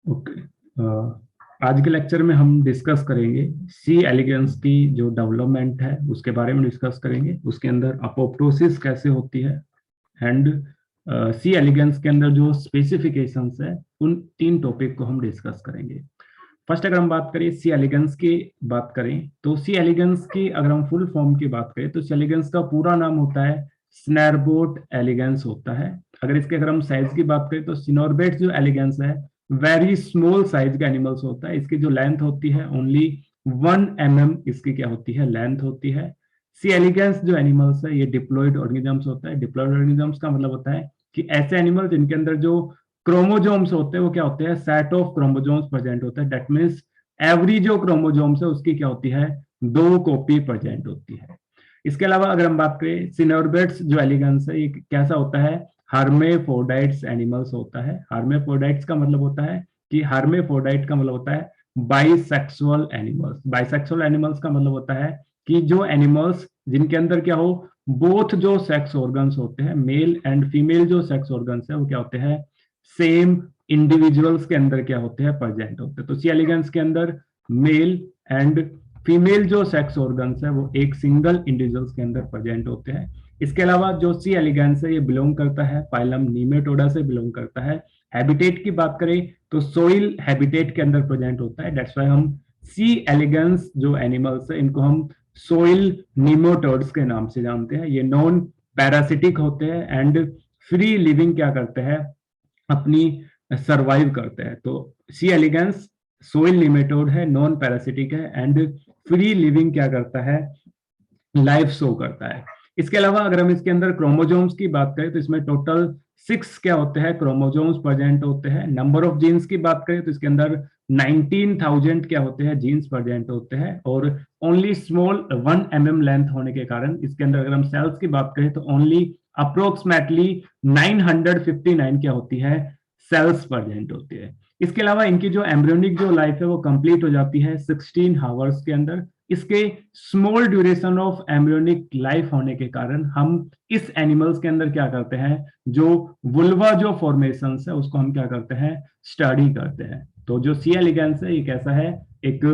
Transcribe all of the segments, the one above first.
Okay. आज के lecture में हम डिस्कस करेंगे सी एलिगेंस की जो डेवलपमेंट है उसके बारे में डिस्कस करेंगे। उसके अंदर अपोप्टोसिस कैसे होती है एंड सी एलिगेंस के अंदर जो स्पेसिफिकेशंस है उन तीन टॉपिक को हम डिस्कस करेंगे। फर्स्ट अगर हम बात करें सी एलिगेंस की बात करें तो सी एलिगेंस की अगर हम फुल फॉर्म की बात करें तो सी एलिगेंस का पूरा नाम होता है स्नैरबोट एलिगेंस होता है। अगर हम साइज की बात करें तो सिनोरबेट जो एलिगेंस है वेरी स्मॉल साइज का एनिमल्स होता है। इसकी जो लेंथ होती है ओनली 1 mm इसकी क्या होती है लेंथ होती है। सी एलिगेंस जो एनिमल्स है ये डिप्लॉयड ऑर्गेनिजम्स होता है। डिप्लॉयड ऑर्गेनिजम्स का मतलब होता है कि ऐसे एनिमल जिनके अंदर जो क्रोमोजोम्स होते हैं वो क्या होते हैं सेट ऑफ क्रोमोजोम्स प्रेजेंट होता है। दैट मीन्स एवरी जो क्रोमोजोम्स है उसकी क्या होती है 2 कॉपी प्रेजेंट होती है। इसके अलावा अगर हम बात करें सिनोरबेट्स जो एलिगेंस है ये कैसा होता है हार्मेफोडाइट्स एनिमल्स होता है। हार्मेफोडाइट्स का मतलब होता है कि हार्मेफोडाइट का मतलब होता है बाइसेक्सुअल एनिमल्स। बाइसेक्सुअल एनिमल्स का मतलब होता है कि जो एनिमल्स जिनके अंदर क्या हो बोथ जो सेक्स ऑर्गन्स होते हैं मेल एंड फीमेल जो सेक्स ऑर्गन्स है वो क्या होते हैं सेम इंडिविजुअल्स के अंदर क्या होते हैं प्रेजेंट होते हैं। तो सी एलिगेंस के अंदर मेल एंड फीमेल जो सेक्स ऑर्गन्स है वो एक सिंगल इंडिविजुअल्स के अंदर प्रेजेंट होते हैं। इसके अलावा जो सी एलिगेंस है ये बिलोंग करता है फाइलम नीमेटोडा से बिलोंग करता है। हैबिटेट की बात करें तो सोइल हैबिटेट के अंदर प्रेजेंट होता है। दैट्स व्हाई हम सी एलिगेंस जो एनिमल्स है इनको हम सोइल नीमोटोड्स के नाम से जानते हैं। ये नॉन पैरासिटिक होते हैं एंड फ्री लिविंग क्या करते हैं अपनी सरवाइव करते हैं। तो सी एलिगेंस सोइल निमेटोड है नॉन पैरासिटिक है एंड फ्री लिविंग क्या करता है लाइफ शो करता है। इसके अलावा अगर हम इसके अंदर क्रोमोजोम्स की बात करें तो इसमें टोटल 6 क्या होते हैं क्रोमोजोम्स प्रेजेंट होते हैं। नंबर ऑफ जीन्स की बात करें तो इसके अंदर 19,000 क्या होते हैं जीन्स प्रेजेंट होते हैं और ओनली स्मॉल 1 mm लेंथ होने के कारण इसके अंदर अगर हम सेल्स की बात करें तो ओनली अप्रोक्सीमेटली 959 क्या होती है सेल्स प्रेजेंट होती है। इसके अलावा इनकी जो एम्ब्रियोनिक जो लाइफ है वो कंप्लीट हो जाती है 16 आवर्स के अंदर। इसके small duration of embryonic life होने के कारण हम इस एनिमल्स के अंदर क्या करते हैं जो वुल्वा जो फॉर्मेशन है उसको हम क्या करते हैं स्टडी करते हैं। तो जो सी एलिगेंस है ये कैसा है एक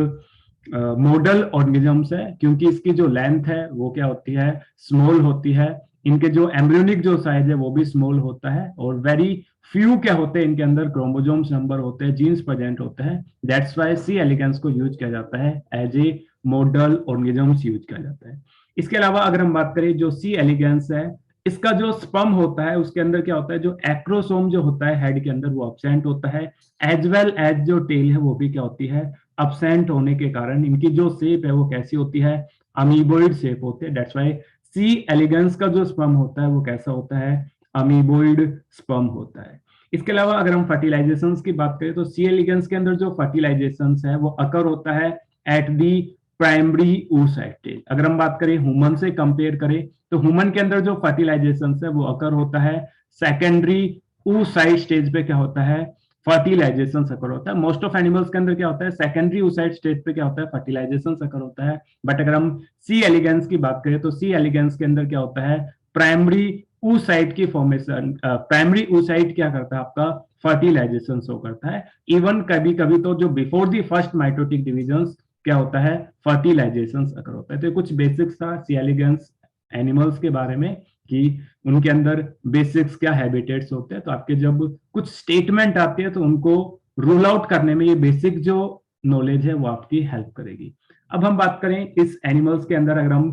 मॉडल ऑर्गेनिजम्स है क्योंकि इसकी जो लेंथ है वो क्या होती है स्मॉल होती है। इनके जो एम्ब्रियोनिक जो साइज है वो भी स्मॉल होता है और वेरी फ्यू क्या होते हैं इनके अंदर क्रोमोजोम्स नंबर होते हैं जीन्स प्रेजेंट होते हैं। दैट्स वाई सी एलिगेंस को यूज किया जाता है as a model organisms use किया जाता है। इसके अलावा अगर हम बात करें जो सी एलिगेंस है इसका जो स्पर्म होता है उसके अंदर क्या होता है जो एक्रोसोम जो होता है हेड के अंदर वो एब्सेंट होता है एज वेल एज जो टेल है वो भी क्या होती है एब्सेंट होने के कारण इनकी जो शेप है वो कैसी होती है अमीबोइड शेप होती है। दैट्स वाई सी एलिगेंस का जो स्पर्म होता है वो कैसा होता है अमीबोइड स्पर्म होता है। इसके अलावा अगर हम फर्टिलाइजेशंस की बात करें तो सी एलिगेंस के अंदर जो फर्टिलाइजेशंस है वो अकर होता है at the primary oocyte stage. अगर हम बात करें ह्यूमन से कंपेयर करें तो ह्यूमन के अंदर जो फर्टिलाइजेशन है वो अकर होता है सेकेंडरी oocyte स्टेज पे क्या होता है फर्टिलाइजेशन अकर होता है। मोस्ट ऑफ एनिमल्स के अंदर क्या होता है सेकेंडरी oocyte स्टेज पे क्या होता है फर्टिलाइजेशन अकर होता है। बट अगर हम सी एलिगेंस की बात करें तो सी एलिगेंस के अंदर क्या होता है प्राइमरी oocyte की फॉर्मेशन प्राइमरी oocyte क्या करता है आपका फर्टिलाइजेशन शो करता है। इवन कभी कभी तो जो before the first mitotic division क्या होता है फर्टिलाइजेशन अकर होता है। तो कुछ बेसिक्स था सी एलिगेंस एनिमल्स के बारे में कि उनके अंदर बेसिक्स क्या हैबिटेट्स होते हैं। तो आपके जब कुछ स्टेटमेंट आते हैं तो उनको रूल आउट करने में ये बेसिक जो नॉलेज है वो आपकी हेल्प करेगी। अब हम बात करें इस एनिमल्स के अंदर अगर हम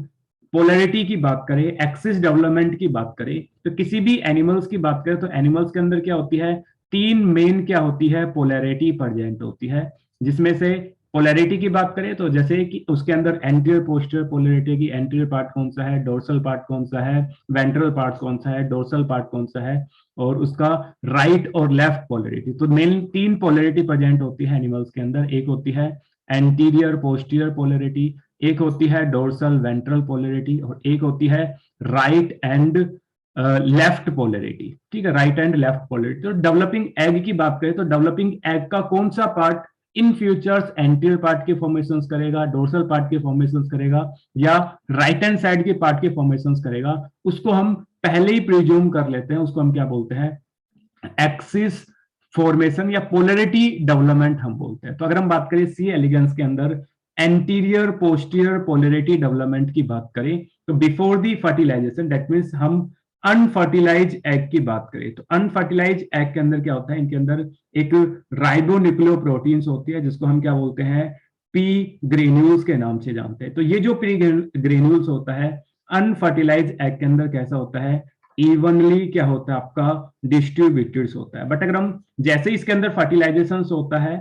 पोलैरिटी की बात करें एक्सिस डेवलपमेंट की बात करें तो किसी भी एनिमल्स की बात करें तो एनिमल्स के अंदर क्या होती है 3 मेन क्या होती है पोलैरिटी प्रेजेंट होती है। जिसमें से पोलैरिटी की बात करें तो जैसे कि उसके अंदर एंटीरियर पोस्टीरियर पोलैरिटी की एंटीरियर पार्ट कौन सा है डोर्सल पार्ट कौन सा है वेंट्रल पार्ट कौन सा है डोर्सल पार्ट कौन सा है और उसका राइट और लेफ्ट पोलैरिटी। तो मेन 3 पोलैरिटी प्रेजेंट होती है एनिमल्स के अंदर। एक होती है एंटीरियर पोस्टीरियर पोलैरिटी एक होती है डोर्सल वेंट्रल पोलैरिटी और एक होती है राइट एंड लेफ्ट पोलैरिटी। ठीक है राइट एंड लेफ्ट पोलैरिटी। तो डेवलपिंग एग की बात करें तो डेवलपिंग एग का कौन सा part in futures anterior part के फॉर्मेशंस करेगा डोर्सल पार्ट के फॉर्मेशंस करेगा या राइट हैंड साइड के पार्ट के फॉर्मेशंस करेगा उसको हम पहले ही प्रिज्यूम कर लेते हैं। उसको हम क्या बोलते हैं एक्सिस फॉर्मेशन या पोलरिटी डेवलपमेंट हम बोलते हैं। तो अगर हम बात करें सी एलिगेंस के अंदर एंटीरियर पोस्टीरियर पोलरिटी डेवलपमेंट की बात करें तो before the fertilization, that means हम अनफर्टिलाइज एग की बात करें तो अनफर्टिलाइज एग के अंदर क्या होता है, इनके अंदर एक राइबोन्यूक्लियोप्रोटीन्स होती है जिसको हम क्या बोलते हैं, पी ग्रेन्यूल्स के नाम से जानते हैं। तो ये जो पी ग्रेन्यूल्स होता है अनफर्टिलाइज एग के अंदर कैसा होता है, इवनली क्या होता है आपका डिस्ट्रीब्यूटेड होता है। बट अगर हम जैसे इसके अंदर फर्टिलाइजेशन होता है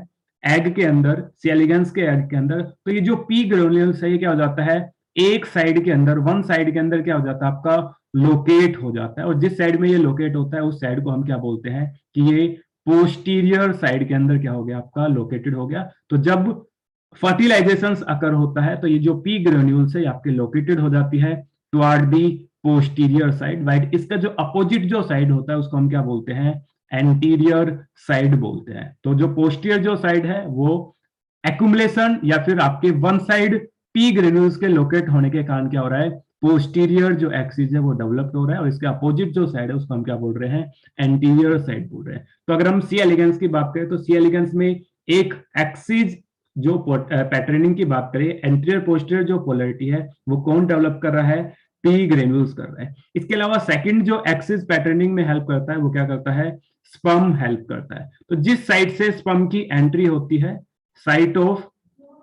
एग के अंदर, सी एलिगेंस के एग के अंदर, तो ये जो पी ग्रेन्यूल्स है ये क्या हो जाता है, एक साइड के अंदर, वन साइड के अंदर क्या हो जाता है आपका लोकेट हो जाता है, और जिस साइड में ये लोकेट होता है उस साइड को हम क्या बोलते हैं कि ये पोस्टीरियर साइड के अंदर क्या हो गया आपका लोकेटेड हो गया। तो जब फर्टिलाइजेशन अकर होता है तो ये जो पी ग्रेन्यूल्स है आपके लोकेटेड हो जाती है toward the posterior side, right. इसका जो अपोजिट जो साइड होता है उसको हम क्या बोलते हैं, एंटीरियर साइड बोलते हैं। तो जो पोस्टीरियर जो साइड है वो एक्यूमुलेशन या फिर आपके वन साइड पी ग्रेन्यूल्स के लोकेट होने के कारण क्या हो रहा है, पोस्टीरियर जो एक्सिस है वो डेवलप्ड हो रहा है, और इसके अपोजिट जो साइड है उसको हम क्या बोल रहे हैं, एंटीरियर साइड बोल रहे हैं। तो अगर हम सी एलिगेंस की बात करें तो सी एलिगेंस में एक एक्सिस जो पैटर्निंग की बात करें, एंटीरियर पोस्टीरियर जो पोलरिटी है वो कौन डेवलप कर रहा है, पी ग्रेन्यूल्स कर रहा है। इसके अलावा सेकंड जो एक्सिस पैटर्निंग में हेल्प करता है वो क्या करता है, स्पर्म हेल्प करता है। तो जिस साइड से स्पर्म की एंट्री होती है, site of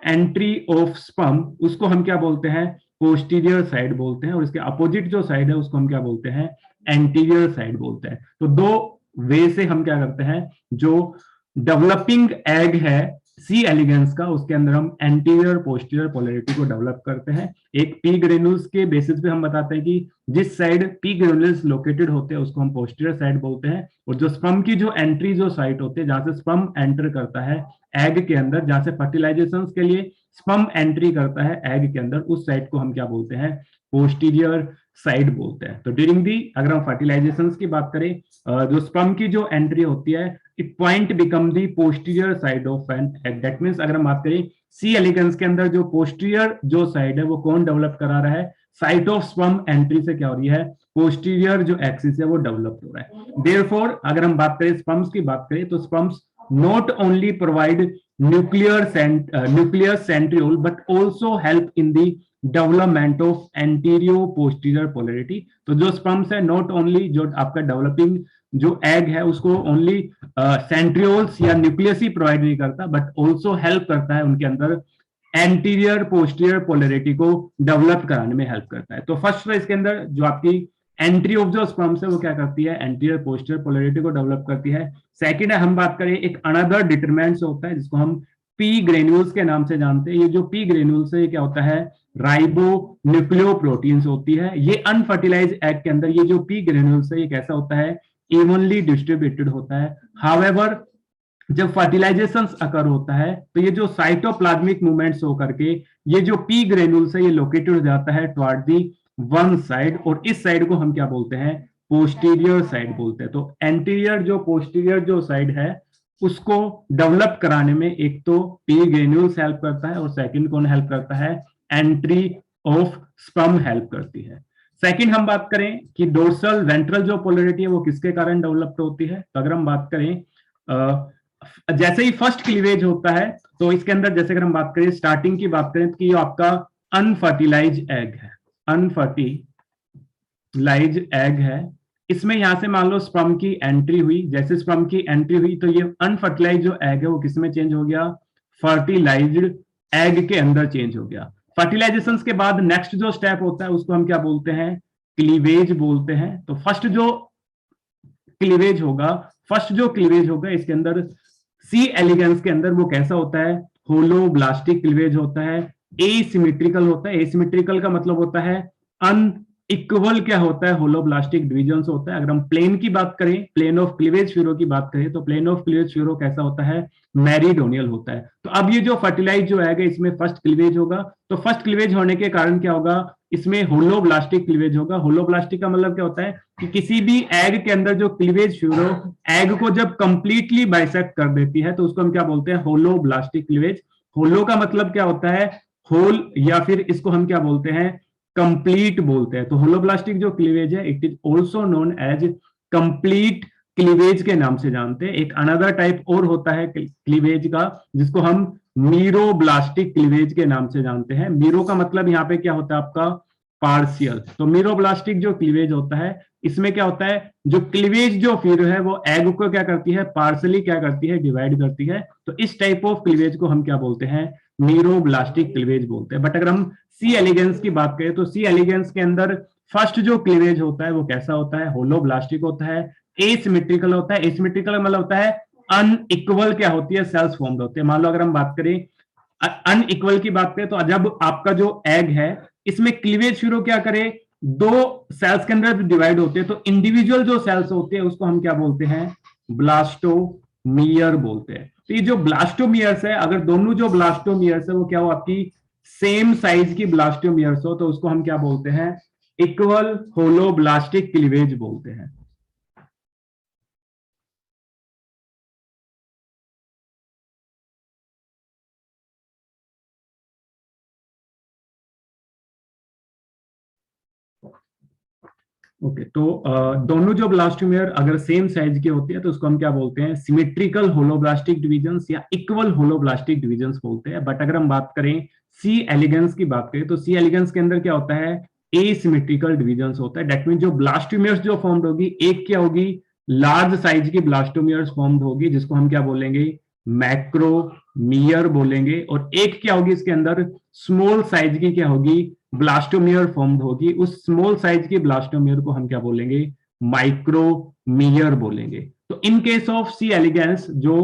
entry of sperm, उसको हम क्या बोलते हैं, पोस्टीरियर साइड बोलते हैं, और इसके अपोजिट जो साइड है उसको हम क्या बोलते हैं, एंटीरियर साइड बोलते हैं। तो दो वे से हम क्या करते हैं, जो डेवलपिंग एग है सी एलिगेंस का उसके अंदर हम एंटीरियर पोस्टीरियर पोलरिटी को डेवलप करते हैं। एक पी ग्रेन्यूल्स के बेसिस पे हम बताते हैं कि जिस साइड पी ग्रेन्यूल्स लोकेटेड होते हैं उसको हम पोस्टीरियर साइड बोलते हैं, और जो स्पर्म की जो एंट्री जो साइट होती है जहां से स्पर्म एंटर करता है एग के अंदर, जहां से फर्टिलाइजेशन के लिए स्पर्म एंट्री करता है एग के अंदर, उस साइड को हम क्या बोलते हैं, पोस्टीरियर साइड बोलते हैं। तो ड्यूरिंग दी अगर हम फर्टिलाइजेशन की बात करें, जो स्पर्म की जो एंट्री होती है it point become the posterior side of an egg, that means अगर हम बात करें सी एलिगेंस के अंदर जो पोस्टीरियर जो साइड है वो कौन डेवलप करा रहा है, साइट ऑफ स्पर्म एंट्री से क्या हो रही है, पोस्टीरियर जो एक्सिस है वो डेवलप हो रहा है। देयरफॉर अगर हम बात करें स्पर्म्स की बात करें तो sperms not only provide nuclear centriole but also help in the development of anterior posterior polarity। तो जो स्पर्म्स है नॉट ओनली जो आपका डेवलपिंग जो एग है उसको ओनली सेंट्रियोल्स या न्यूक्लियस ही प्रोवाइड नहीं करता, बट ऑल्सो हेल्प करता है उनके अंदर एंटीरियर पोस्टीरियर पोलरिटी को डेवलप कराने में हेल्प करता है। तो फर्स्ट इसके अंदर जो आपकी एंट्री ऑफ जो स्पर्म्स है वो क्या करती है, एंटीरियर पोस्टीरियर पोलरिटी को डेवलप करती है। सेकंड है हम बात करें एक अनदर डिटरमिनेंट्स होता है जिसको हम पी ग्रेन्यूल्स के नाम से जानते हैं। ये जो पी ग्रेन्यूल्स है ये क्या होता है, राइबो न्यूक्लियोप्रोटीन्स होती है। ये अनफर्टिलाइज एग के अंदर ये जो पी ग्रेन्यूल्स है ये कैसा होता है, इवनली डिस्ट्रीब्यूटेड होता है। हाउएवर जब फर्टिलाइजेशन अकर होता है तो ये जो साइटोप्लाज्मिक मूवमेंट्स होकर के ये जो पी ग्रेन्यूल्स है ये लोकेटेड हो जाता है टुवर्ड दी वन साइड, और इस साइड को हम क्या बोलते हैं, पोस्टीरियर साइड बोलते हैं। तो एंटीरियर जो पोस्टीरियर जो साइड है उसको डेवलप कराने में एक तो पी ग्रेन्यूल्स हेल्प करता है, और सेकंड कौन हेल्प करता है, एंट्री ऑफ स्पर्म हेल्प करती है। सेकंड हम बात करें कि डोर्सल वेंट्रल जो पोलरिटी है वो किसके कारण डेवलप्ड होती है, तो अगर हम बात करें जैसे ही फर्स्ट क्लीवेज होता है तो इसके अंदर जैसे अगर हम बात करें स्टार्टिंग की बात करें कि आपका अनफर्टिलाइज एग है, अनफर्टिलाइज एग है, इसमें यहां से मान लो स्पर्म की एंट्री हुई, जैसे स्पर्म की एंट्री हुई तो ये अनफर्टिलाइज जो एग है वो किसमें चेंज हो गया, फर्टिलाइज्ड एग के अंदर चेंज हो गया। फर्टिलाइजेशन के बाद नेक्स्ट जो स्टेप होता है उसको हम क्या बोलते हैं, क्लीवेज बोलते हैं। तो फर्स्ट जो क्लीवेज होगा इसके अंदर सी एलिगेंस के अंदर वो कैसा होता है, होलोब्लास्टिक क्लीवेज होता है, एसिमेट्रिकल होता है। एसिमेट्रिकल का मतलब होता है अनइक्वल क्या होता है, होलोब्लास्टिक डिवीजन होता है। अगर हम प्लेन की बात करें, प्लेन ऑफ क्लीवेज फ्यूरो की बात करें तो प्लेन ऑफ क्लीवेज फ्यूरो कैसा होता है, मैरिडोनियल होता है। तो अब ये जो फर्टिलाइज जो आएगा इसमें फर्स्ट क्लीवेज होगा, तो फर्स्ट क्लीवेज होने के कारण क्या होगा, इसमें होलोब्लास्टिक क्लीवेज होगा। होलोब्लास्टिक का मतलब क्या होता है कि किसी भी एग के अंदर जो क्लीवेज फ्यूरो एग को जब कंप्लीटली बाइसेक्ट कर देती है तो उसको हम क्या बोलते हैं, होलोब्लास्टिक क्लीवेज। होलो का मतलब क्या होता है, होल, या फिर इसको हम क्या बोलते हैं, कंप्लीट बोलते हैं। तो होलोब्लास्टिक जो क्लीवेज है it is also known as complete cleavage के नाम से जानते हैं। एक अनदर टाइप और होता है क्लीवेज का, जिसको हम मीरोब्लास्टिक क्लीवेज के नाम से जानते हैं। मीरो का मतलब यहाँ पे क्या होता है आपका, पार्शियल। तो मीरोब्लास्टिक जो क्लीवेज होता है, इसमें क्या होता है, जो क्लीवेज जो फिर है वो एग को क्या करती है, पार्सली क्या करती है, डिवाइड करती है। तो इस टाइप ऑफ क्लीवेज को हम क्या बोलते हैं, मीरोब्लास्टिक क्लीवेज बोलते हैं। बट अगर हम सी एलिगेंस की बात करें तो सी एलिगेंस के अंदर फर्स्ट जो क्लीवेज होता है वो कैसा होता है, होलोब्लास्टिक होता है, एसिमेट्रिकल होता है। एसिमेट्रिकल मतलब होता है अनइक्वल क्या होती है, सेल्स फॉर्म्ड होते हैं। मान लो अगर हम बात करें अनइक्वल की बात करें, तो जब आपका जो एग है इसमें क्लीवेज शुरू क्या करे, दो सेल्स के अंदर डिवाइड होते हैं, तो इंडिविजुअल जो सेल्स होते हैं उसको हम क्या बोलते हैं, ब्लास्टोमियर बोलते हैं। तो ये जो ब्लास्टोमियर्स है, अगर दोनों जो ब्लास्टोमियर्स है वो क्या हो, आपकी सेम साइज की ब्लास्टोमियर्स हो, तो उसको हम क्या बोलते हैं, इक्वल होलोब्लास्टिक क्लीवेज बोलते हैं। ओके तो दोनों जो ब्लास्टोमियर अगर सेम साइज के होते हैं तो उसको हम क्या बोलते हैं, सिमेट्रिकल होलोब्लास्टिक डिविजन्स या इक्वल होलोब्लास्टिक डिविजन्स बोलते हैं। बट अगर हम बात करें सी एलिगेंस की बात करें, तो सी एलिगेंस के अंदर क्या होता है, एसिमेट्रिकल डिविजन्स होता है। दैट मीन जो ब्लास्टोमियर्स जो फॉर्म्ड होगी, एक क्या होगी, लार्ज साइज की ब्लास्टोमियर्स फॉर्म्ड होगी जिसको हम क्या बोलेंगे, मैक्रोमियर बोलेंगे, और एक क्या होगी इसके अंदर स्मॉल साइज की क्या होगी, ब्लास्टोमियर फॉर्म्ड होगी। उस स्मॉल साइज की ब्लास्टोमियर को हम क्या बोलेंगे, माइक्रोमियर बोलेंगे। तो in case of C elegans जो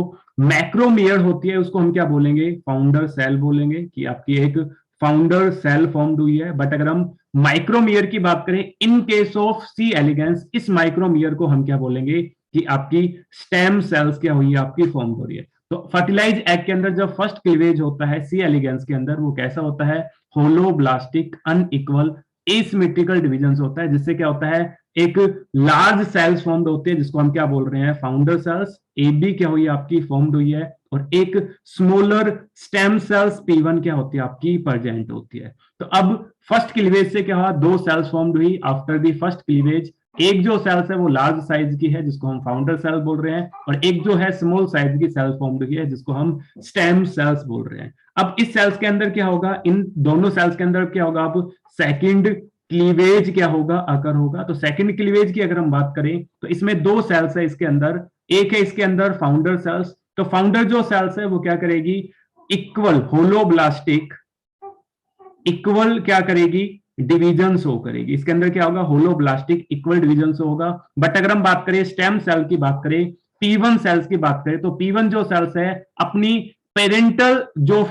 मैक्रोमियर होती है उसको हम क्या बोलेंगे, फाउंडर सेल बोलेंगे, कि आपकी एक फाउंडर सेल फॉर्म्ड हुई है। बट अगर हम माइक्रोमियर की बात करें in case of C elegans, इस माइक्रोमियर को हम क्या बोलेंगे, कि आपकी स्टेम सेल्स क्या हुई है, आपकी फॉर्म हो रही है। तो फर्टिलाइज एग के अंदर जब फर्स्ट क्लीवेज होता है सी एलिगेंस के अंदर, वो कैसा होता है, होलोब्लास्टिक अनइक्वल एसिमेट्रिकल डिविजन होता है, जिससे क्या होता है, एक लार्ज सेल्स फॉर्म्ड होते हैं जिसको हम क्या बोल रहे हैं, फाउंडर सेल्स। ए बी क्या हुई आपकी, फॉर्म्ड हुई है, और एक स्मॉलर स्टेम सेल्स P1 क्या होती है आपकी, प्रेजेंट होती है। तो अब फर्स्ट क्लीवेज से क्या हुआ, दो सेल्स फॉर्म्ड हुई आफ्टर दी फर्स्ट क्लीवेज। एक जो सेल्स है वो लार्ज साइज की है जिसको हम फाउंडर सेल बोल रहे हैं, और एक जो है स्मॉल साइज की सेल फॉर्म्ड हुई है जिसको हम स्टेम सेल्स बोल रहे हैं। अब इस सेल्स के अंदर क्या होगा, इन दोनों सेल्स के अंदर क्या होगा, अब सेकंड क्लीवेज क्या होगा, अकर होगा। तो सेकंड क्लीवेज की अगर हम बात करें तो इसमें दो सेल्स है इसके अंदर, एक है इसके अंदर फाउंडर सेल्स। तो फाउंडर जो सेल्स है वो क्या करेगी, इक्वल होलोब्लास्टिक इक्वल क्या करेगी, डिवीजन शो करेगी। इसके अंदर क्या होगा, होलोब्लास्टिक इक्वल डिवीजन शो होगा। बट अगर हम बात करें स्टेम सेल की बात करें, P1 सेल्स की बात करें, तो P1 जो सेल्स है अपनी पेरेंटल जो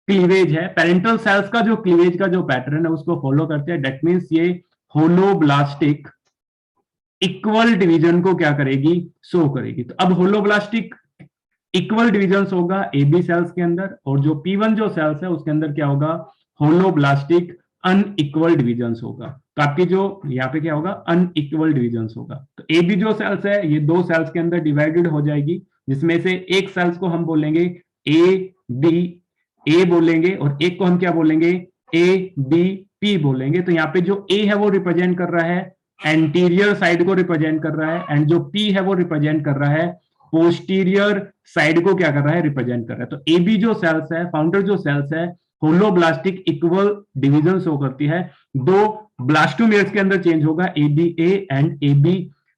क्लीवेज है, पेरेंटल सेल्स का जो क्लीवेज का जो पैटर्न है उसको फॉलो करते हैं। दैट मींस ये होलोब्लास्टिक इक्वल डिवीजन को क्या करेगी, शो करेगी। तो अब होलोब्लास्टिक इक्वल डिवीजन होगा ए बी सेल्स के अंदर, और जो P1 जो सेल्स है उसके अंदर क्या होगा, होलोब्लास्टिक अनइक्वल डिवीजन होगा। तो आपकी जो यहाँ पे क्या होगा, अनइक्वल डिवीजन होगा। तो ए बी जो सेल्स है ये दो सेल्स के अंदर डिवाइडेड हो जाएगी, जिसमें से एक सेल्स को हम बोलेंगे ए बी ए बोलेंगे, और एक को हम क्या बोलेंगे, ए बी पी बोलेंगे। तो यहाँ पे जो ए है वो रिप्रेजेंट कर रहा है एंटीरियर साइड को रिप्रेजेंट कर रहा है, एंड जो पी है वो रिप्रेजेंट कर रहा है पोस्टीरियर साइड को क्या कर रहा है, रिप्रेजेंट कर रहा है। तो ए बी जो सेल्स है, फाउंडर जो सेल्स है, होलोब्लास्टिक इक्वल डिवीजन शो करती है। दो ब्लास्टोमियर्स के अंदर चेंज होगा, A B A and A B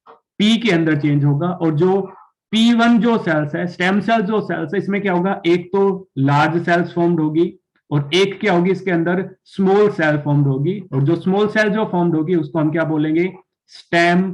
P के अंदर चेंज होगा। और जो P1 जो सेल्स है, स्टेम सेल जो सेल्स है, इसमें क्या होगा, एक तो लार्ज सेल्स फॉर्म्ड होगी, और एक क्या होगी इसके अंदर स्मॉल सेल फॉर्म्ड होगी। और जो स्मॉल सेल जो फॉर्म्ड होगी उसको हम क्या बोलेंगे, स्टेम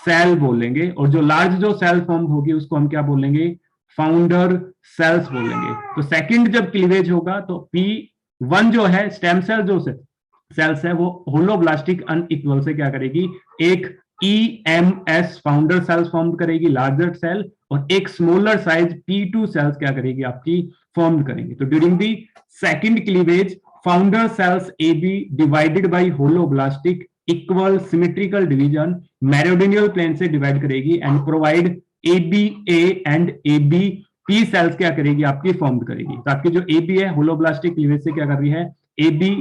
सेल बोलेंगे, और जो लार्ज जो सेल फॉर्म्ड होगी उसको हम क्या बोलेंगे, फाउंडर सेल्स बोलेंगे। तो सेकंड जब क्लीवेज होगा तो P1 जो है स्टेम सेल जो सेल्स है वो होलोब्लास्टिक अनइक्वल से क्या करेगी, एक EMS फाउंडर सेल्स फॉर्म करेगी, लार्जर सेल, और एक स्मॉलर साइज P2 सेल्स क्या करेगी, आपकी फॉर्म करेंगे। तो during the second cleavage founder cells A B divided by holoblastic equal symmetrical division meridional plane से डिवाइड करेगी and provide A B A and A B P cells क्या करेगी, आपकी फॉर्म करेगी। तो आपकी जो ए बी है होलोब्लास्टिक क्लीवेज से क्या कर रही है, A B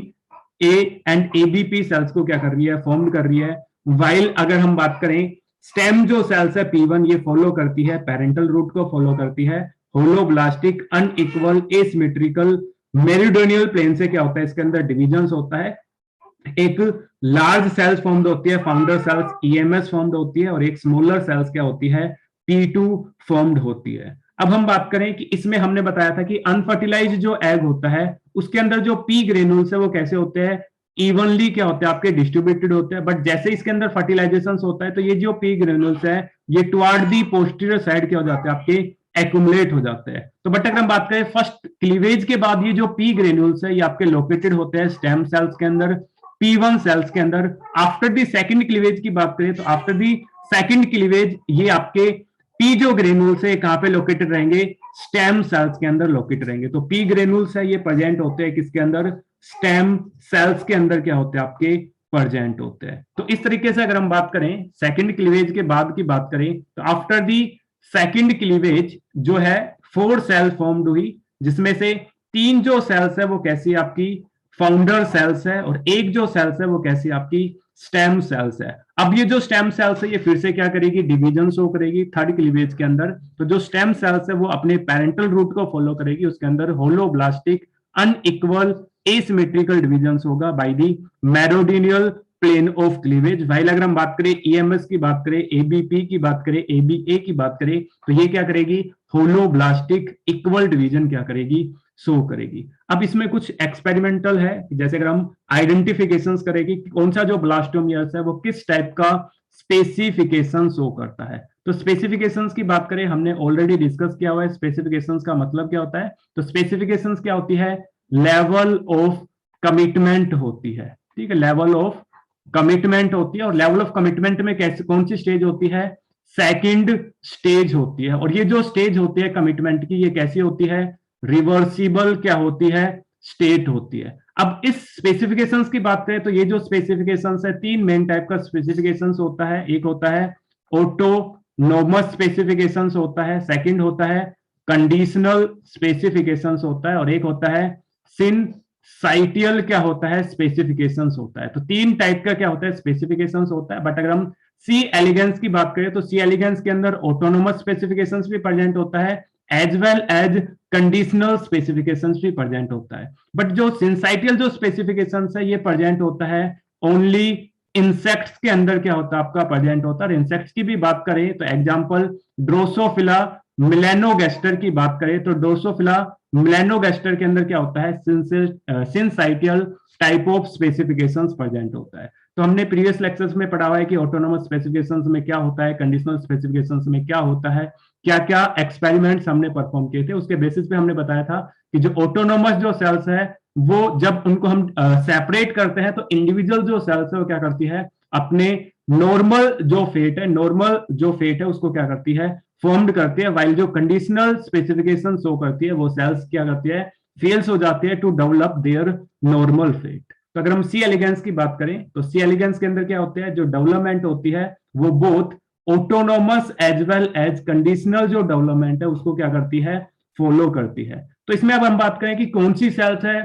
A and A B P cells को क्या कर रही है, फॉर्म कर रही है। वाइल अगर हम बात करें स्टेम जो सेल्स है P1 ये फॉलो करती है पेरेंटल रूट को फॉलो करती है holoblastic unequal asymmetrical meridional plane से क्या होता है इसके अंदर डिविजन्स होता है। एक लार्ज सेल्स फॉर्म्ड होती है फाउंडर सेल्स ईएमएस फॉर्म्ड होती है और एक स्मॉलर सेल्स क्या होती है P2 फॉर्म्ड होती है। अब हम बात करें कि इसमें हमने बताया था कि अनफर्टिलाइज जो एग होता है उसके अंदर जो पी ग्रेन्यूल्स है वो कैसे होते हैं इवनली क्या होते हैं आपके डिस्ट्रीब्यूटेड होते हैं। बट जैसे इसके अंदर फर्टिलाइजेशन होता है तो ये जो पी ग्रेन्यूल्स है ये टुवर्ड दी पोस्टीरियर साइड क्या हो जाते हैं आपके एक्यूमुलेट हो जाते हैं। तो बट अगर हम बात करें फर्स्ट क्लीवेज के बाद ये जो पी ग्रेन्यूल्स है ये आपके लोकेटेड होते हैं स्टेम सेल्स के अंदर P1 सेल्स के अंदर। आफ्टर दी सेकंड क्लीवेज की बात करें तो आफ्टर दी सेकंड क्लीवेज ये आपके पी जो ग्रेन्यूल्स है कहां पे लोकेटेड रहेंगे स्टेम सेल्स के अंदर लोकेटेड रहेंगे। तो पी ग्रेन्यूल्स है ये प्रेजेंट होते हैं किसके अंदर स्टेम सेल्स के अंदर क्या होते हैं आपके प्रेजेंट होते हैं। तो इस तरीके से अगर हम बात करें सेकंड क्लीवेज के बाद की बात करें तो आफ्टर दी सेकंड क्लीवेज जो है 4 सेल फॉर्म्ड हुई जिसमें से 3 जो सेल्स है वो कैसी आपकी फाउंडर सेल्स है और एक जो सेल्स है वो कैसी आपकी स्टेम सेल्स है। अब ये जो स्टेम सेल्स है ये फिर से क्या करेगी डिवीजन शो करेगी थर्ड क्लीवेज के अंदर। तो जो स्टेम सेल्स है वो अपने पेरेंटल रूट को फॉलो करेगी उसके अंदर होलोब्लास्टिक अनइक्वल एसिमेट्रिकल डिवीजन होगा by the meridional plane of cleavage. While अगर हम बात करें ईएमएस की बात करें एबीपी की बात करें एबीए की बात करें तो ये क्या करेगी होलोब्लास्टिक इक्वल डिवीजन क्या करेगी शो करेगी। अब इसमें कुछ एक्सपेरिमेंटल है जैसे अगर हम आइडेंटिफिकेशन करेंगे कि कौन सा जो ब्लास्टोमियर्स है वो किस टाइप का स्पेसिफिकेशन शो करता है। तो स्पेसिफिकेशंस की बात करें हमने ऑलरेडी डिस्कस किया हुआ है स्पेसिफिकेशंस का मतलब क्या होता है। तो स्पेसिफिकेशंस क्या होती है लेवल ऑफ कमिटमेंट होती है। ठीक है लेवल ऑफ कमिटमेंट होती है और लेवल ऑफ कमिटमेंट में कैसे कौन सी स्टेज होती है सेकंड स्टेज होती है। और ये जो स्टेज होती है कमिटमेंट की ये कैसी होती है रिवर्सिबल क्या होती है स्टेट होती है। अब इस स्पेसिफिकेशंस की बात करें तो ये जो स्पेसिफिकेशंस है 3 मेन टाइप का स्पेसिफिकेशंस होता है। एक होता है ऑटोनोमस स्पेसिफिकेशंस होता है सेकंड होता है कंडीशनल स्पेसिफिकेशंस होता है और एक होता है सिनसाइटियल क्या होता है स्पेसिफिकेशंस होता है। तो 3 टाइप का क्या होता है स्पेसिफिकेशंस होता है। बट अगर हम सी एलिगेंस की बात करें तो सी एलिगेंस के अंदर ऑटोनोमस स्पेसिफिकेशंस भी प्रेजेंट होता है as well as conditional specifications भी प्रेजेंट होता है। बट जो सिंसाइटियल जो स्पेसिफिकेशंस है ये प्रेजेंट होता है ओनली इंसेक्ट्स के अंदर क्या होता है आपका प्रेजेंट होता है। इंसेक्ट्स की भी बात करें तो एग्जांपल ड्रोसोफिला मिलेनोगेस्टर की बात करें तो ड्रोसोफिला मिलेनोगेस्टर के अंदर क्या होता है syncytial type of specifications present होता है। तो हमने प्रीवियस लेक्चर्स में पढ़ा हुआ है कि ऑटोनोमस स्पेसिफिकेशंस में क्या होता है कंडीशनल स्पेसिफिकेशंस में क्या होता है क्या क्या एक्सपेरिमेंट्स हमने परफॉर्म किए थे उसके बेसिस पे हमने बताया था कि जो ऑटोनोमस जो सेल्स है वो जब उनको हम सेपरेट करते हैं तो इंडिविजुअल जो सेल्स है वो क्या करती है अपने नॉर्मल जो फेट है उसको क्या करती है फॉर्म्ड करती है। वाइल जो कंडीशनल स्पेसिफिकेशन शो करती है वो सेल्स क्या करती है फेल्स हो जाती है to develop their normal fate. तो अगर हम सी एलिगेंस की बात करें तो सी एलिगेंस के अंदर क्या होते हैं जो डेवलपमेंट होती है वो both autonomous as well as conditional जो डेवलपमेंट है उसको क्या करती है फॉलो करती है। तो इसमें अब हम बात करें कि कौन सी सेल्स है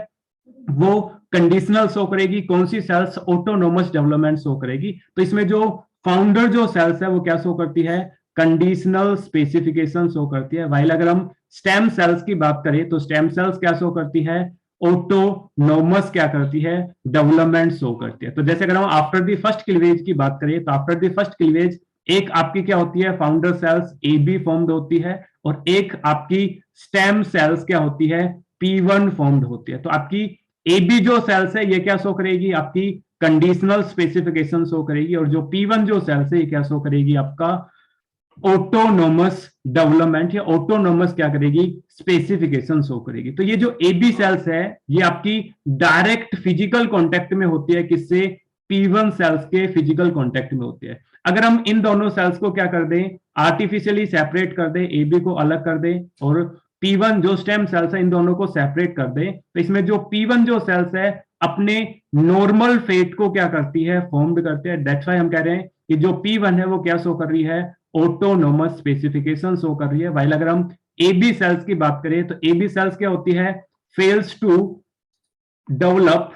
वो कंडीशनल शो करेगी कौन सी सेल्स ऑटोनोमस डेवलपमेंट शो करेगी। तो इसमें जो फाउंडर जो सेल्स है वो क्या शो करती है कंडीशनल स्पेसिफिकेशन शो करती है। वाइल अगर हम स्टेम सेल्स की बात करें तो स्टेम सेल्स क्या शो करती है ऑटोनोमस क्या करती है डेवलपमेंट शो करती है। तो जैसे अगर हम आफ्टर द फर्स्ट क्लीवेज की बात करें तो आफ्टर द फर्स्ट क्लीवेज एक आपकी क्या होती है founder cells A B formed होती है और एक आपकी स्टेम सेल्स क्या होती है P1 फॉर्म्ड होती है। तो आपकी ए बी जो सेल्स है ये क्या शो करेगी आपकी कंडीशनल स्पेसिफिकेशन शो करेगी और जो P1 जो सेल्स है ये क्या शो करेगी आपका ऑटोनोमस डेवलपमेंट या ऑटोनोमस क्या करेगी स्पेसिफिकेशन शो करेगी। तो ये जो ए बी सेल्स है ये आपकी डायरेक्ट फिजिकल कांटेक्ट में होती है किससे P1 सेल्स के फिजिकल कांटेक्ट में होती है। अगर हम इन दोनों सेल्स को क्या कर दें आर्टिफिशियली सेपरेट कर दें ए बी को अलग कर दें और P1 जो स्टेम सेल्स है इन दोनों को सेपरेट कर दें तो इसमें जो P1 जो सेल्स है अपने नॉर्मल फेट को क्या करती है फॉर्म्ड करते हैं। दैट्स व्हाई हम कह रहे हैं कि जो P1 है वो क्या शो कर रही है ऑटोनोमस स्पेसिफिकेशन शो कर रही है। वाइल अगर हम ए बी सेल्स की बात करें तो ए बी सेल्स क्या होती है fails to develop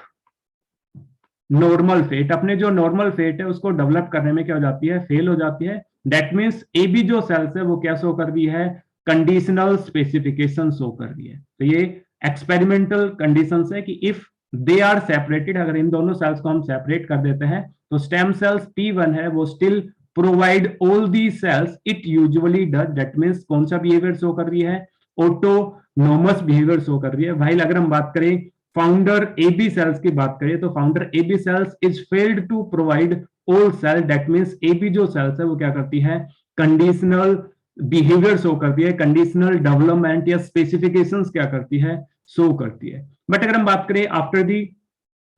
normal fate, अपने जो नॉर्मल फेट है उसको डेवलप करने में क्या हो जाती है, फेल हो जाती है। दैट मीन्स ए बी जो सेल्स है वो क्या शो कर रही है, कंडीशनल स्पेसिफिकेशन शो कर रही है। तो ये एक्सपेरिमेंटल कंडीशंस है कि इफ दे आर सेपरेटेड, अगर इन दोनों सेल्स को हम सेपरेट कर देते हैं तो स्टेम सेल्स P1 है वो still provide all the cells it usually does. That means कौन सा बिहेवियर शो कर रही है, ऑटोनोमस बिहेवियर शो कर रही है। भाई अगर हम बात करें फाउंडर ए बी सेल्स की बात करें तो founder A B cells is failed to provide all cell. That means A B जो सेल्स है वो क्या करती है, कंडीशनल बिहेवियर शो करती है, कंडीशनल डेवलपमेंट या स्पेसिफिकेशंस क्या करती है, शो करती है। बट अगर हम बात करें आफ्टर दी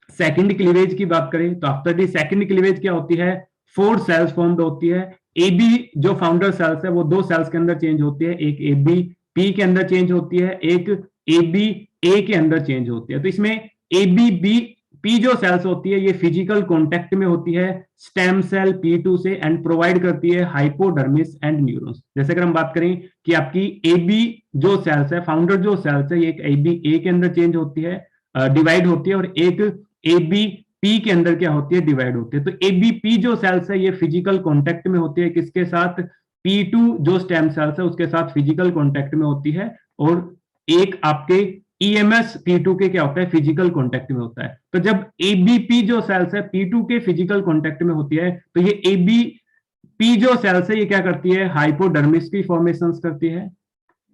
सेकंड क्लीवेज की बात करें तो आफ्टर दी सेकंड क्लीवेज क्या होती है, 4 सेल्स फॉर्म्ड होती है। ए बी जो फाउंडर सेल्स है वो 2 सेल्स के अंदर चेंज होती है, एक ए बी पी के अंदर चेंज होती है, एक ए बी ए के अंदर चेंज होती है। तो इसमें ए बी बी पी जो सेल्स होती है ये फिजिकल कॉन्टेक्ट में होती है स्टेम सेल P2 से एंड प्रोवाइड करती है हाइपोडर्मिस एंड न्यूरॉन्स। जैसे अगर हम बात करें कि आपकी ए बी जो सेल्स है, फाउंडर जो सेल्स है, ये एक ए बी ए के अंदर चेंज होती है, डिवाइड होती है, और एक ए बी पी के अंदर क्या होती है, डिवाइड होती है। तो ए बी पी जो सेल्स है ये फिजिकल कॉन्टेक्ट में होती है किसके साथ, P2 जो स्टेम सेल्स है उसके साथ फिजिकल कॉन्टेक्ट में होती है, और एक आपके EMS P2 के क्या होता है, फिजिकल कॉन्टेक्ट में होता है। तो जब ABP जो सेल्स है P2 के फिजिकल कॉन्टेक्ट में होती है तो ये ABP जो सेल्स है ये क्या करती है, हाइपोडर्मिस की फॉर्मेशन करती है,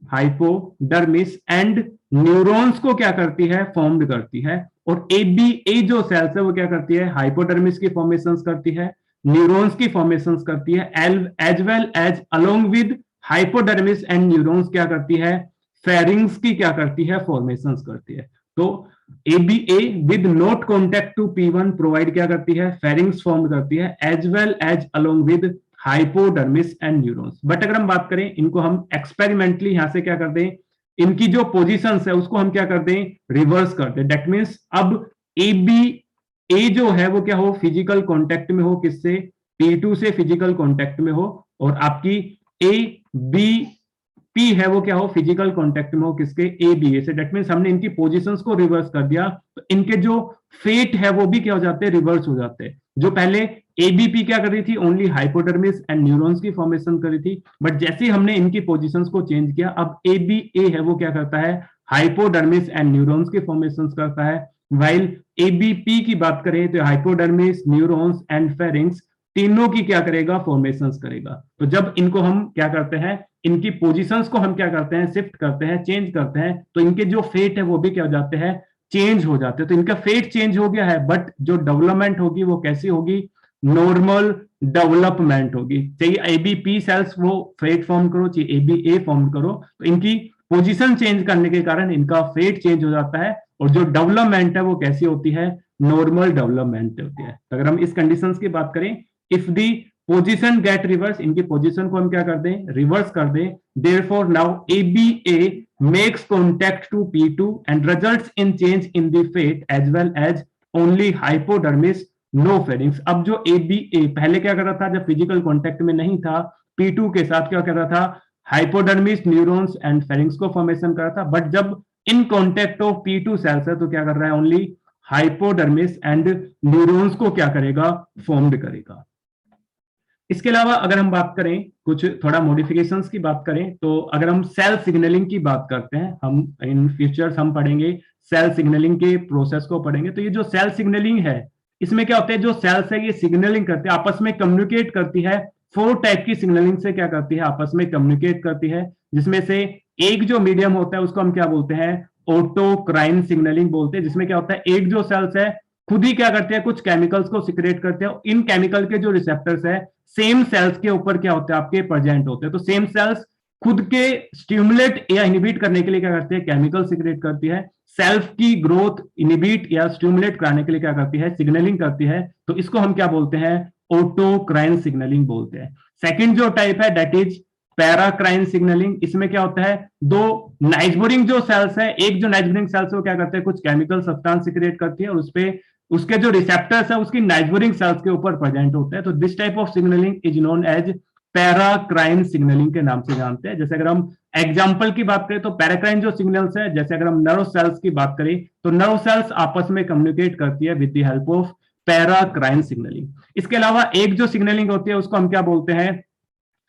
हाइपोडर्मिस एंड न्यूरॉन्स को क्या करती है, फॉर्म्ड करती है। और ABA जो सेल्स है वो क्या करती है, हाइपोडर्मिस की फॉर्मेशन करती है, न्यूरॉन्स की फॉर्मेशन करती है, as well as along with hypodermis and neurons क्या करती है, फेरिंग्स की क्या करती है, फॉर्मेशन करती है। तो ABA with not contact to P1 provide क्या करती है, फेरिंग्स फॉर्म करती है, as well as along with hypodermis and neurons. But अगर हम बात करें इनको हम एक्सपेरिमेंटली यहां से क्या कर दें, इनकी जो पोजीशंस है उसको हम क्या कर दें, रिवर्स कर दें। दैट मीन्स अब ABA जो है वो क्या हो, फिजिकल कॉन्टेक्ट में हो किससे, P2 से फिजिकल कॉन्टेक्ट में हो, और आपकी ABP है वो क्या हो, फिजिकल कॉन्टेक्ट में हो किसके, ABA से। दैट मीन्स हमने इनकी पोजीशंस को रिवर्स कर दिया, तो इनके जो फेट है वो भी क्या हो जाते हैं, रिवर्स हो जाते हैं। जो पहले ABP क्या कर रही थी, ओनली हाइपोडर्मिस एंड न्यूरॉन्स की फॉर्मेशन कर रही थी, बट जैसे ही हमने इनकी पोजीशंस को चेंज किया अब ABA है वो क्या करता है, हाइपोडर्मिस एंड न्यूरॉन्स की फॉर्मेशन करता है। वाइल ABP की बात करें तो हाइपोडर्मिस, न्यूरॉन्स एंड फेरिंग्स तीनों की क्या करेगा, फॉर्मेशंस करेगा। तो जब इनको हम क्या करते हैं, इनकी पोजीशंस को हम क्या करते हैं, शिफ्ट करते हैं, चेंज करते हैं, तो इनके जो फेट है वो भी क्या हो जाते हैं, चेंज हो जाते हैं। तो इनका फेट चेंज हो गया है, बट जो डेवलपमेंट होगी वो कैसी होगी, नॉर्मल डेवलपमेंट होगी। चाहिए ABP सेल्स वो फेट फॉर्म करो, चाहिए ABA फॉर्म करो, तो इनकी पोजीशन चेंज करने के कारण इनका फेट चेंज हो जाता है, और जो डेवलपमेंट है वो कैसी होती है, नॉर्मल डेवलपमेंट होती है। तो अगर हम इस कंडीशंस की बात करें, if the position get reverse, इनकी पोजीशन को हम क्या कर दें, रिवर्स कर दें, therefore now ABA makes contact to P2 and results in change in the fate as well as only hypodermis, no pharynx। अब जो ABA पहले क्या कर रहा था, जब फिजिकल कॉन्टेक्ट में नहीं था P2 के साथ, क्या कर रहा था, हाइपोडर्मिस, न्यूरॉन्स एंड फेरिंग्स को फॉर्मेशन कर रहा था, बट जब in contact of P2 sales है तो क्या कर रहा है, ओनली हाइपोडर्मिस एंड न्यूरॉन्स को क्या करेगा, फॉर्म्ड करेगा। इसके अलावा अगर हम बात करें कुछ थोड़ा मॉडिफिकेशंस की बात करें, तो अगर हम सेल सिग्नलिंग की बात करते हैं, हम इन फ्यूचर्स हम पढ़ेंगे सेल सिग्नलिंग के प्रोसेस को पढ़ेंगे। तो ये जो सेल सिग्नलिंग है इसमें क्या होता है, जो सेल्स है ये सिग्नलिंग करते हैं, आपस में कम्युनिकेट करती है। 4 टाइप की सिग्नलिंग से क्या करती है, आपस में कम्युनिकेट करती है, जिसमें से एक जो मीडियम होता है उसको हम क्या बोलते हैं, ऑटोक्राइन सिग्नलिंग बोलते हैं, जिसमें क्या होता है, एक जो सेल्स है खुद ही क्या करते हैं, कुछ केमिकल्स को सिक्रेट करते हैं, इन केमिकल के जो रिसेप्टर्स है सेम सेल्स के ऊपर क्या होते हैं, आपके प्रेजेंट होते हैं। तो सेम सेल्स खुद के स्टिमुलेट या इनिबिट करने के लिए क्या करते हैं, केमिकल सिक्रेट करती है, सेल्फ की ग्रोथ इनिबिट या स्टिमुलेट कराने के लिए क्या करती है, सिग्नलिंग करती है। तो इसको हम क्या बोलते हैं, ऑटोक्राइन सिग्नलिंग बोलते हैं। सेकंड जो टाइप है दैट इज पैराक्राइन सिग्नलिंग। इसमें क्या होता है, दो नाइजबोरिंग जो सेल्स है, एक जो नाइजबोरिंग सेल्स है वो क्या करते हैं, कुछ केमिकल सब्सटेंस सिक्रेट करती है, और उसपे उसके जो रिसेप्टर्स है उसकी नाइजबोरिंग सेल्स के ऊपर प्रेजेंट होते हैं। तो this type of signalling is known as paracrine signalling के नाम से जानते हैं। जैसे अगर हम एग्जांपल की बात करें तो पैराक्राइन जो सिग्नल्स है, जैसे अगर हम नर्व सेल्स की बात करें तो नर्व सेल्स आपस में कम्युनिकेट करती है with the help of paracrine signalling. इसके अलावा एक जो सिग्नलिंग होती है उसको हम क्या बोलते हैं,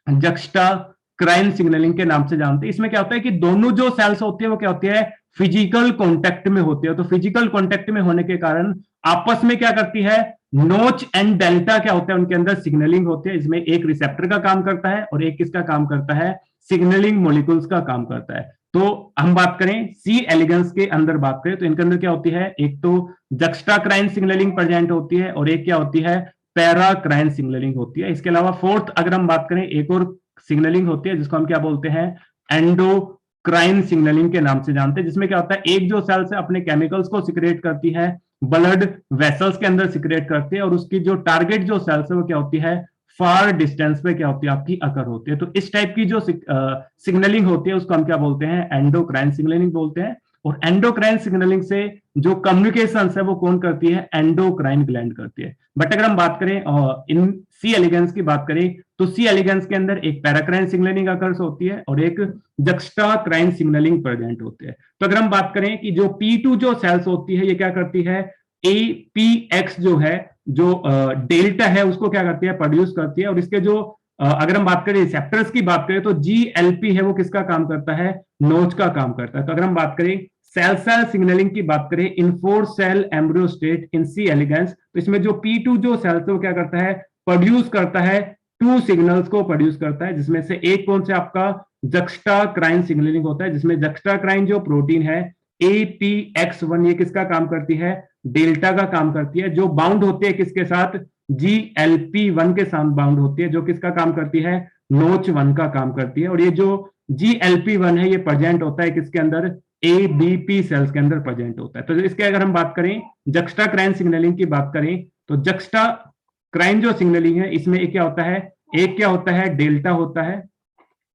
जक्स्टा क्राइन सिग्नलिंग के नाम से जानते हैं। इसमें क्या होता है कि दोनों जो सेल्स होती है वो क्या होती है, फिजिकल कांटेक्ट में होती है। तो फिजिकल कांटेक्ट में होने के कारण आपस में क्या करती है, नोच एंड डेल्टा क्या होता है, उनके अंदर सिग्नलिंग होती है। इसमें एक रिसेप्टर का काम करता है और एक किसका काम करता है, सिग्नलिंग मॉलिक्यूल्स का काम करता है। तो हम बात करें सी एलिगेंस के अंदर बात करें तो इनके अंदर क्या होती है, एक तो जक्स्टाक्राइन सिग्नलिंग प्रेजेंट होती है और एक क्या होती है, पैराक्राइन सिग्नलिंग होती है। इसके अलावा फोर्थ अगर हम बात करें, एक और सिग्नलिंग होती है जिसको हम क्या बोलते हैं, एंडोक्राइन सिग्नलिंग के नाम से जानते हैं। जिसमें क्या होता है, एक जो सेल्स है अपने केमिकल्स को सिक्रेट करती है, ब्लड वेसल्स के अंदर सिक्रेट करती है, और उसकी जो टारगेट जो सेल्स है वो क्या होती है, फार डिस्टेंस पे क्या होती है, आपकी अकर होती है। तो इस टाइप की जो सिग्नलिंग होती है उसको हम क्या बोलते हैं, एंडोक्राइन सिग्नलिंग बोलते हैं। और एंडोक्राइन सिग्नलिंग से जो कम्युनिकेशन है वो कौन करती है, एंडोक्राइन ग्लैंड करती है। बट अगर हम बात करें इन सी एलिगेंस की बात करें तो सी एलिगेंस के अंदर एक पैराक्राइन सिग्नलिंग अकर्स होती है और एक जक्स्टाक्राइन सिग्नलिंग प्रेजेंट होती है। तो अगर हम बात करें कि जो P2 जो सेल्स होती है ये क्या करती है, APX जो है, जो डेल्टा है उसको क्या करती है, प्रोड्यूस करती है। और इसके जो अगर हम बात करें रिसेप्टर्स की बात करें तो GLP है वो किसका काम करता है, नोच का काम करता है। तो अगर हम बात करें सेल सेल सिग्नलिंग की बात करें in 4 cell embryo state in C elegans, तो इसमें जो P2 जो सेल है वो क्या करता है, प्रोड्यूस करता है 2 सिग्नल्स को प्रोड्यूस करता है, जिसमें से एक कौन से आपका जक्स्टाक्राइन सिग्नलिंग होता है, जिसमें जक्स्टाक्राइन जो प्रोटीन है APX1 ये किसका काम करती है, डेल्टा का काम करती है। जो बाउंड होती है किसके साथ, GLP1 के साथ बाउंड होती है, जो किसका काम करती है, नोच 1 का काम करती है। और ये जो GLP1 है ये प्रेजेंट होता है किसके अंदर, ABP सेल्स के अंदर प्रेजेंट होता है। तो इसके अगर हम बात करें जक्स्टाक्राइन सिग्नलिंग की बात करें तो जक्स्टाक्राइन जो सिग्नलिंग है इसमें एक क्या होता है, एक क्या होता है, डेल्टा होता है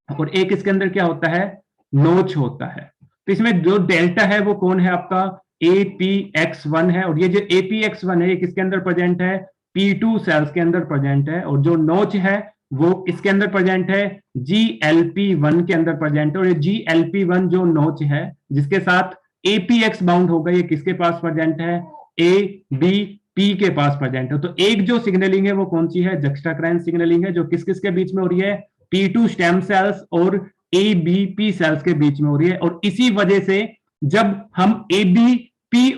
और एक इसके अंदर क्या होता है, नोच होता है। तो इसमें जो डेल्टा है वो कौन है, आपका APX1 है। और ये जो APX1 है ये किसके अंदर प्रेजेंट है, P2 सेल्स के अंदर प्रेजेंट है। और जो नोच है वो इसके अंदर प्रेजेंट है, GLP1 के अंदर प्रेजेंट है। और ये GLP1 जो नोच है जिसके साथ APX बाउंड होगा ये किसके पास प्रेजेंट है, ABP के पास प्रेजेंट है। तो एक जो सिग्नलिंग है वो कौन सी है, जक्स्टाक्राइन सिग्नलिंग है, जो किस किस के बीच में हो रही है, P2 स्टेम सेल्स और ABP सेल्स के बीच में हो रही है। और इसी वजह से जब हम ABP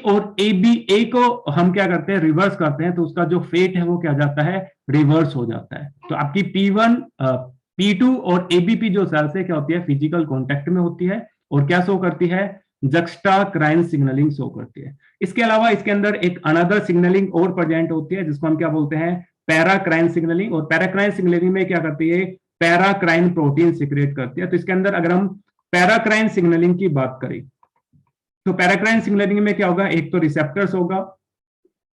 और ABA को हम क्या करते हैं, रिवर्स करते हैं, तो उसका जो फेट है वो क्या जाता है, रिवर्स हो जाता है। तो आपकी P1 P2 और ABP जो सेल्स है क्या होती है, फिजिकल कॉन्टेक्ट में होती है और क्या शो करती है, जक्स्टाक्राइन सिग्नलिंग शो करती है। इसके अलावा इसके अंदर एक अनदर सिग्नलिंग और प्रेजेंट होती है जिसको हम क्या बोलते हैं, पैराक्राइन सिग्नलिंग। और पैराक्राइन सिग्नलिंग में क्या करती है, पैराक्राइन प्रोटीन सिक्रेट करती है। तो इसके अंदर अगर हम पैराक्राइन सिग्नलिंग की बात करें तो पैराक्राइन सिग्नलिंग में क्या होगा, एक तो रिसेप्टर्स होगा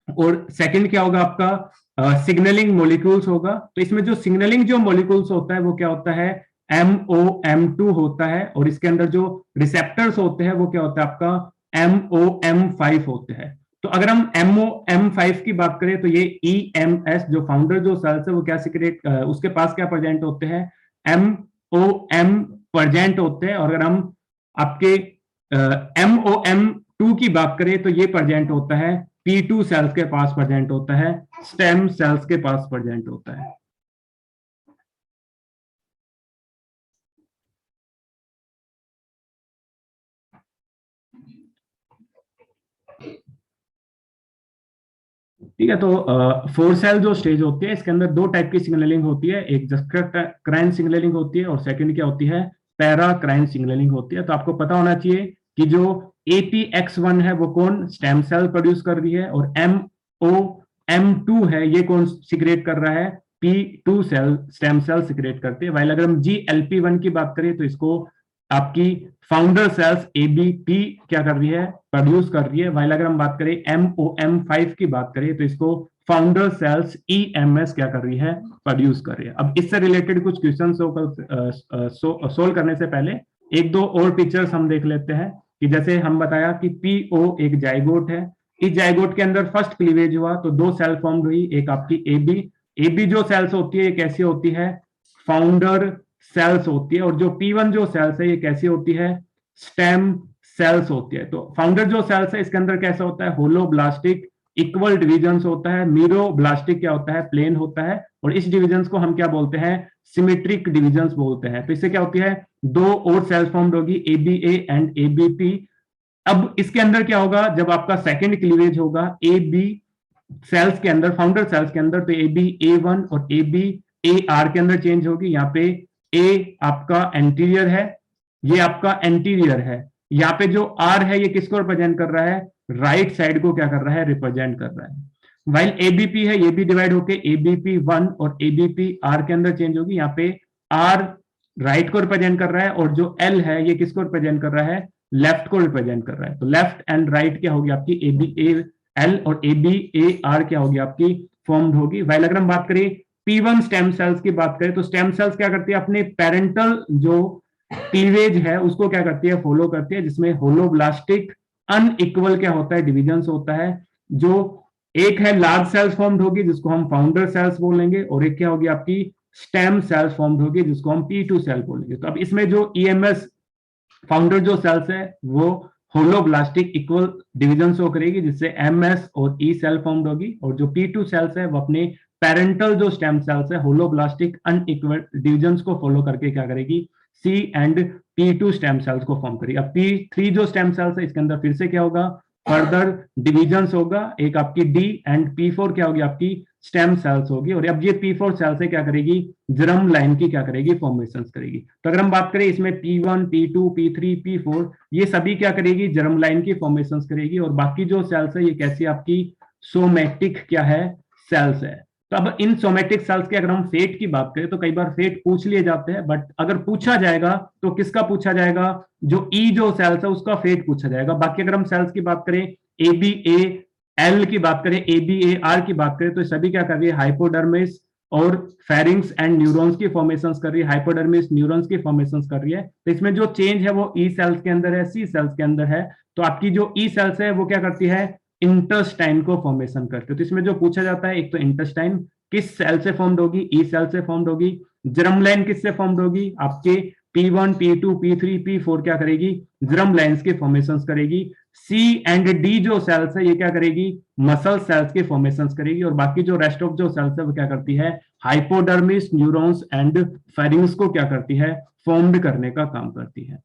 और सेकंड क्या होगा आपका सिग्नलिंग मॉलिक्यूल्स होगा। तो इसमें जो सिग्नलिंग जो मॉलिक्यूल्स होता है वो क्या होता है, MOM2 होता है। और इसके अंदर जो रिसेप्टर्स होते हैं वो क्या होता है आपका MOM5 होते हैं। तो अगर हम MOM5 की बात करें तो ये EMS जो फाउंडर जो सेल्स है वो क्या सिक्रेट, उसके पास क्या प्रेजेंट होते हैं, MOM प्रेजेंट होते हैं। और अगर हम आपके MOM2 की बात करें तो ये प्रेजेंट होता है P2 सेल्स के पास प्रेजेंट होता है, स्टेम सेल्स के पास प्रेजेंट होता है। ठीक है, तो 4 सेल जो स्टेज होती है इसके अंदर 2 टाइप की सिग्नलिंग होती है, एक जक्स्टाक्राइन सिग्नलिंग होती है और सेकंड क्या होती है, पैराक्राइन सिग्नलिंग होती है। तो आपको पता होना चाहिए कि जो APX1 है वो कौन स्टेम सेल प्रोड्यूस कर रही है और MOM2 है ये कौन सिक्रेट कर रहा है, P2 cell stem cell secrete करते हैं। वाइल अगर हम GLP1 की बात करें तो इसको आपकी फाउंडर सेल्स ABP क्या कर रही है, प्रोड्यूस कर रही है। वाइल अगर हम बात करें MOM5 की बात करें तो इसको फाउंडर सेल्स EMS क्या कर रही है, प्रोड्यूस कर रही है। अब इससे रिलेटेड कुछ क्वेश्चन सोल्व करने से पहले एक दो और पिक्चर्स हम देख लेते हैं कि जैसे हम बताया कि PO एक जाइगोट है, इस जाइगोट के अंदर फर्स्ट क्लीवेज हुआ तो 2 सेल फॉर्म हुई, एक आपकी AB जो सेल्स होती है ये कैसी होती है, फाउंडर सेल्स होती है। और जो P1 जो सेल्स है ये कैसी होती है, स्टेम सेल्स होती है। तो फाउंडर जो सेल्स है इसके अंदर कैसा होता है, होलोब्लास्टिक इक्वल डिविजन्स होता है, मीरोब्लास्टिक क्या होता है, प्लेन होता है, और इस डिविजन्स को हम क्या बोलते हैं, सिमेट्रिक डिविजन्स बोलते हैं। तो इससे क्या होती है, दो और सेल्स फॉर्म्ड होगी, ABA एंड ABP। अब इसके अंदर क्या होगा, जब आपका सेकंड क्लीवेज होगा AB सेल्स के अंदर, फाउंडर सेल्स के अंदर, तो AB A1 और AB AR के अंदर चेंज होगी। यहाँ पे A आपका एंटीरियर है, ये आपका एंटीरियर है। यहाँ पे जो R है ये किसको रिप्रेजेंट कर रहा है, राइट साइड को क्या कर रहा है, रिप्रेजेंट कर रहा है। वाइल ABP है, ये भी डिवाइड होके ABP1 और ABPR के अंदर चेंज होगी। यहाँ पे R राइट को रिप्रेजेंट कर रहा है, और जो L है ये किसको रिप्रेजेंट कर रहा है, लेफ्ट को रिप्रेजेंट कर रहा है। तो लेफ्ट एंड राइट क्या होगी आपकी, ABAL और ABAR क्या होगी आपकी, फॉर्म्ड होगी। वाइल अगर हम बात करें P1 स्टेम सेल्स की बात करें, तो स्टेम सेल्स क्या करती है, अपने पेरेंटल जो क्लीवेज है उसको क्या करती है, फॉलो करती है, जिसमें होलोब्लास्टिक अनइक्वल क्या होता है, डिविजन्स होता है। जो एक है लार्ज सेल्स फॉर्म्ड होगी जिसको हम फाउंडर सेल्स बोलेंगे, और एक क्या होगी आपकी स्टेम सेल्स फॉर्म्ड होगी जिसको हम P2 सेल बोलेंगे। तो अब इसमें जो EMS फाउंडर जो सेल्स है वो होलोब्लास्टिक इक्वल डिवीजन शो करेगी, जिससे MS और E सेल फॉर्म्ड होगी, और जो P2 सेल्स है वो अपने पेरेंटल जो स्टेम सेल्स है होलोब्लास्टिक अनइक्वल डिविजन्स को फॉलो करके क्या करेगी, C and P2 stem cells को फॉर्म करेगी। अब P3 जो स्टेम सेल्स है इसके अंदर फिर से क्या होगा, फर्दर डिविजन्स होगा, एक आपकी D एंड P4 क्या होगी आपकी स्टेम सेल्स होगी, और अब ये P4 सेल से क्या करेगी, जर्म लाइन की क्या करेगी, फॉर्मेशन करेगी। तो अगर हम बात करें इसमें P1 P2 P3 P4 ये सभी क्या करेगी, जर्म लाइन की फॉर्मेशन करेगी, और बाकी जो सेल्स है ये कैसी आपकी सोमैटिक क्या है, सेल्स है। तो अब इन सोमैटिक सेल्स के अगर हम फेट की बात करें तो कई बार फेट पूछ लिए जाते हैं, बट अगर पूछा जाएगा तो किसका पूछा जाएगा, जो ई जो सेल्स है उसका फेट पूछा जाएगा। बाकी अगर हम सेल्स की बात करें, ABAL की बात करें, ABAR की बात करें, तो सभी क्या कर रही है, हाइपोडर्मिस और फेरिंग्स एंड न्यूरॉन्स की फॉर्मेशन कर रही है, हाइपोडर्मिस न्यूरॉन्स की फॉर्मेशन कर रही है। तो इसमें जो चेंज है वो ई सेल्स के अंदर है, सी सेल्स के अंदर है। तो आपकी जो ई सेल्स है वो क्या करती है, इंटरस्टाइन को फॉर्मेशन करते हैं। तो इसमें जो पूछा जाता है, एक तो इंटरस्टाइन किस सेल से फॉर्म्ड होगी, ई सेल से फॉर्म्ड होगी। जर्म लाइन किससे फॉर्म्ड होगी, आपके P1 P2 P3 P4 क्या करेगी, जर्म लाइंस के फॉर्मेशन करेगी। C एंड D जो सेल्स है ये क्या करेगी, मसल सेल्स के फॉर्मेशन करेगी, और बाकी जो रेस्ट ऑफ जो सेल्स है वो क्या करती है, हाइपोडर्मिस न्यूरॉन्स एंड फेरिंग्स को क्या करती है, फॉर्म्ड करने का काम करती है।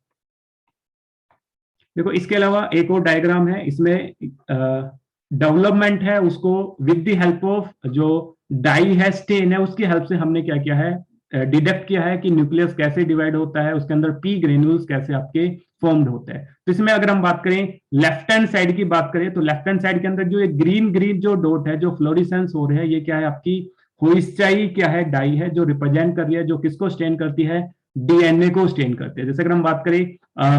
देखो इसके अलावा एक और डायग्राम है, इसमें डेवलपमेंट है उसको विद द हेल्प ऑफ जो डाई है, स्टेन है, उसकी हेल्प से हमने क्या किया है, डिडक्ट किया है कि न्यूक्लियस कैसे डिवाइड होता है, उसके अंदर पी ग्रेन्यूल्स कैसे आपके फॉर्म्ड होते हैं। तो इसमें अगर हम बात करें लेफ्ट हैंड साइड की बात करें, तो लेफ्ट हैंड साइड के अंदर जो एक ग्रीन ग्रीन जो डॉट है, जो फ्लोरिसेंस हो रहे हैं, ये क्या है आपकी होइस्चाई क्या है, डाई है, जो रिप्रेजेंट कर रही है, जो किसको स्टेन करती है, DNA को स्टेन करते हैं। जैसे अगर हम बात करें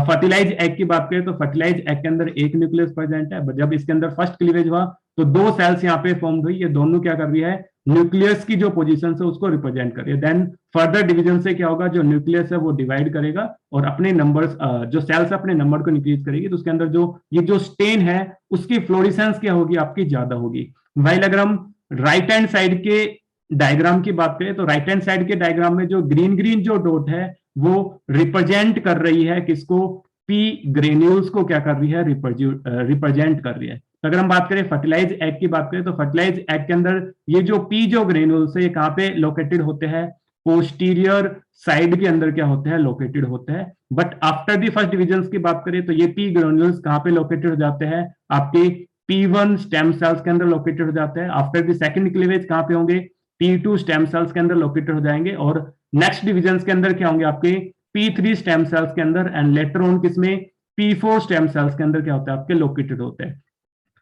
फर्टिलाइज एग की बात करें, तो फर्टिलाइज एग के अंदर एक न्यूक्लियस प्रेजेंट है, जब इसके अंदर फर्स्ट क्लीवेज हुआ तो दो सेल्स यहाँ पे फॉर्म हुई, ये दोनों क्या कर रही है, न्यूक्लियस की जो पोजीशन है उसको रिप्रेजेंट कर रही है। देन फर्दर डिवीजन से क्या होगा, जो न्यूक्लियस है वो डिवाइड करेगा और अपने नंबर्स जो सेल्स अपने नंबर को इंक्रीज करेगी, तो उसके अंदर जो ये जो स्टेन है उसकी फ्लोरिसेंस क्या होगी आपकी, ज्यादा होगी। वाइल अगर हम राइट हैंड साइड के डायग्राम की बात करें, तो राइट हैंड साइड के डायग्राम में जो ग्रीन ग्रीन जो डॉट है वो रिप्रेजेंट कर रही है किसको, पी ग्रेन्यूल्स को क्या कर रही है, रिप्रेजेंट कर रही है। तो अगर हम बात करें फर्टिलाइज एग की बात करें, तो फर्टिलाइज एग के अंदर ये जो पी जो ग्रेन्यूल्स है ये कहां पे लोकेटेड होते हैं, पोस्टीरियर साइड के अंदर क्या होते हैं, लोकेटेड होते हैं। But after the first division की बात करें तो ये पी ग्रेन्यूल्स कहां पे लोकेटेड हो जाते हैं, आपके P1 स्टेम सेल्स के अंदर लोकेटेड हो जाते हैं। आफ्टर द सेकंड क्लीवेज कहां पे होंगे, P2 स्टेम सेल्स के अंदर लोकेटेड हो जाएंगे, और नेक्स्ट डिविजन के अंदर क्या होंगे आपके P3 स्टेम सेल्स के अंदर, एंड लेटर ऑन किसमें, P4 स्टेम सेल्स के अंदर क्या होता है आपके, लोकेटेड होते हैं।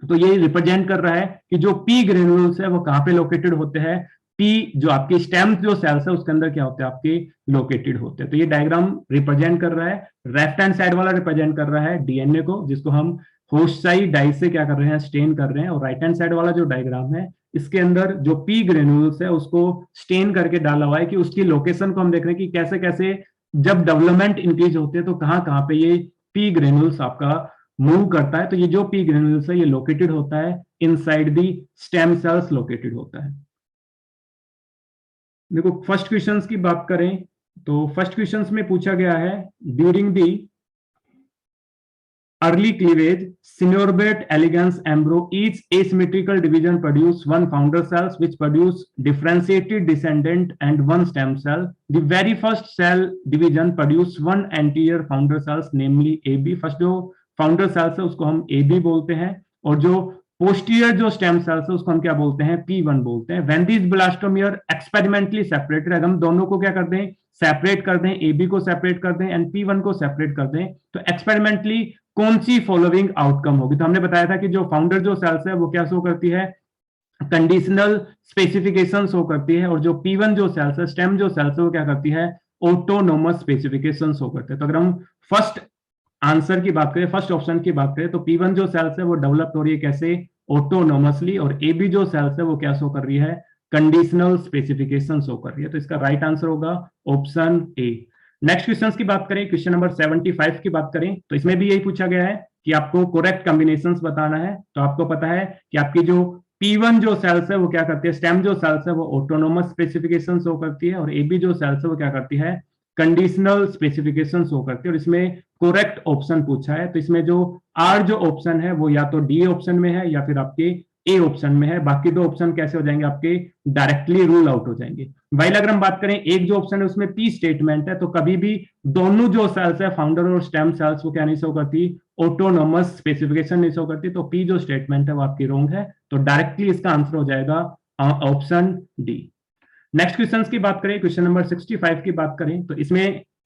तो ये रिप्रेजेंट कर रहा है कि जो पी ग्रेन्यूल्स है वो कहां पे लोकेटेड होते हैं, पी जो आपके स्टेम जो सेल्स है उसके अंदर क्या होते हैं आपके, लोकेटेड होते हैं। तो ये डायग्राम रिप्रेजेंट कर रहा है, लेफ्ट हैंड साइड वाला रिप्रेजेंट कर रहा है डीएनए को, जिसको हम होस्टाई डाई से क्या कर रहे हैं, स्टेन कर रहे हैं, और राइट हैंड साइड वाला जो डायग्राम है इसके अंदर जो पी ग्रेन्यूल्स है उसको स्टेन करके डाला हुआ है, कि उसकी लोकेशन को हम देख रहे हैं कि कैसे कैसे जब डेवलपमेंट इंक्रीज होते हैं तो कहां कहां पे ये पी ग्रेन्यूल्स आपका मूव करता है। तो ये जो पी ग्रेन्यूल्स है ये लोकेटेड होता है inside the stem cells, located होता है। देखो फर्स्ट क्वेश्चंस की बात करें तो फर्स्ट क्वेश्चंस में पूछा गया है, during the early cleavage, Synorbate, elegans, ambro, each asymmetrical division produce one founder cells which produce differentiated descendant and one stem cell. The very first cell division produce one anterior founder cells, namely AB. First जो founder sales है उसको हम AB बोलते हैं, और जो posterior जो stem cells है उसको हम क्या बोलते हैं, P1 बोलते हैं. When these blastomere experimentally separated, अगर हम दोनों को क्या कर दें, सेपरेट कर दें, AB को सेपरेट कर दें एंड P1 को सेपरेट कर दें, तो एक्सपेरिमेंटली कौन सी फॉलोइंग आउटकम होगी. तो हमने बताया था कि जो फाउंडर जो सेल्स है वो क्या शो करती है, कंडीशनल स्पेसिफिकेशन शो करती है, और जो P1 जो सेल्स है, स्टेम जो सेल्स है, वो क्या करती है, ऑटोनोमस स्पेसिफिकेशन शो करते हैं. तो अगर हम फर्स्ट आंसर की बात करें, फर्स्ट ऑप्शन की बात करें, तो P1 जो सेल्स है वो डेवलप हो रही है कैसे, ऑटोनोमसली, और AB जो सेल्स है वो क्या शो कर रही है, कंडीशनल स्पेसिफिकेशन शो कर रही है. तो इसका राइट आंसर होगा ऑप्शन ए. नेक्स्ट क्वेश्चन की बात करें, क्वेश्चन नंबर 75 की बात करें, तो इसमें भी यही पूछा गया है कि आपको करेक्ट कॉम्बिनेशंस बताना है. तो आपको पता है कि आपकी जो P1 जो सेल्स है वो क्या करती है, स्टेम जो सेल्स है वो ऑटोनोमस स्पेसिफिकेशन शो करती है, और AB जो सेल्स है वो क्या करती है, कंडीशनल स्पेसिफिकेशन शो करती है. और इसमें करेक्ट ऑप्शन पूछा है, तो इसमें जो आर जो ऑप्शन है वो या तो डी ऑप्शन में है या फिर आपके ए ऑप्शन में है. बाकी दो ऑप्शन कैसे हो जाएंगे, आपके डायरेक्टली रूल आउट हो जाएंगे. वाइल अगर हम बात करें, एक जो ऑप्शन है उसमें पी स्टेटमेंट है, तो कभी भी दोनों जो सेल्स है, फाउंडर और स्टेम सेल्स, वो क्या नहीं शो करती, ऑटोनोमस स्पेसिफिकेशन नहीं शो करती. तो पी जो स्टेटमेंट है वो आपकी रॉन्ग है. तो डायरेक्टली इसका आंसर हो जाएगा ऑप्शन डी. नेक्स्ट क्वेश्चन की बात करें, क्वेश्चन नंबर 65 की बात करें, तो इसमें